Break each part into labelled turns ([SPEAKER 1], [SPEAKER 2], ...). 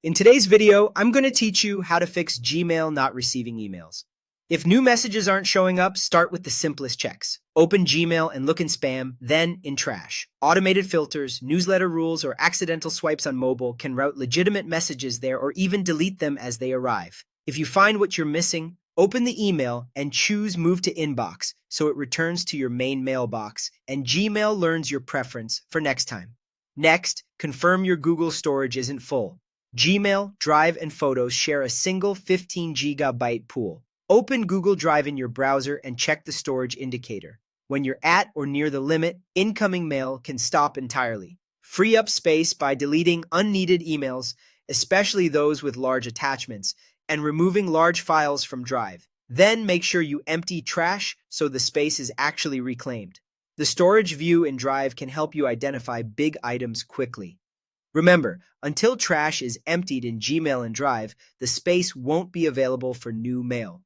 [SPEAKER 1] In today's video, I'm going to teach you how to fix Gmail not receiving emails. If new messages aren't showing up, start with the simplest checks. Open Gmail and look in spam, then in trash. Automated filters, newsletter rules, or accidental swipes on mobile can route legitimate messages there or even delete them as they arrive. If you find what you're missing, open the email and choose Move to Inbox so it returns to your main mailbox and Gmail learns your preference for next time. Next, confirm your Google storage isn't full. Gmail, Drive, and Photos share a single 15 gigabyte pool. Open Google Drive in your browser and check the storage indicator. When you're at or near the limit, incoming mail can stop entirely. Free up space by deleting unneeded emails, especially those with large attachments, and removing large files from Drive. Then make sure you empty trash so the space is actually reclaimed. The storage view in Drive can help you identify big items quickly. Remember, until trash is emptied in Gmail and Drive, the space won't be available for new mail.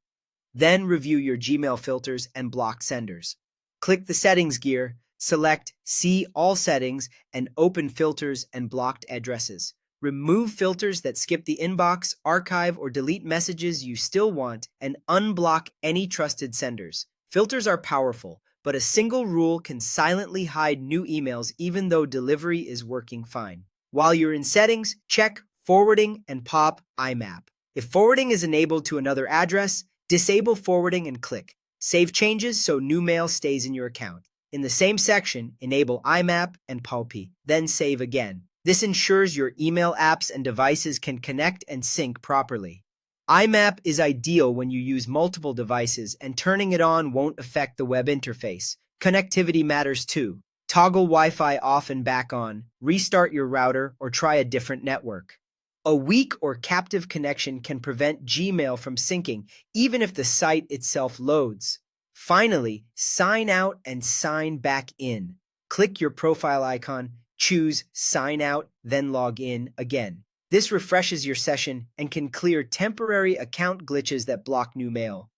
[SPEAKER 1] Then review your Gmail filters and block senders. Click the Settings gear, select See All Settings, and open Filters and Blocked Addresses. Remove filters that skip the inbox, archive, or delete messages you still want, and unblock any trusted senders. Filters are powerful, but a single rule can silently hide new emails even though delivery is working fine. While you're in Settings, check Forwarding and pop IMAP. If forwarding is enabled to another address, disable forwarding and click Save Changes so new mail stays in your account. In the same section, enable IMAP and POP, then save again. This ensures your email apps and devices can connect and sync properly. IMAP is ideal when you use multiple devices, and turning it on won't affect the web interface. Connectivity matters too. Toggle Wi-Fi off and back on, restart your router, or try a different network. A weak or captive connection can prevent Gmail from syncing, even if the site itself loads. Finally, sign out and sign back in. Click your profile icon, choose Sign Out, then log in again. This refreshes your session and can clear temporary account glitches that block new mail.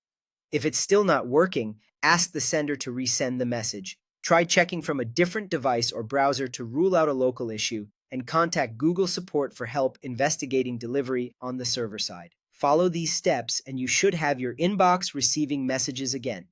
[SPEAKER 1] If it's still not working, ask the sender to resend the message. Try checking from a different device or browser to rule out a local issue, and contact Google support for help investigating delivery on the server side. Follow these steps and you should have your inbox receiving messages again.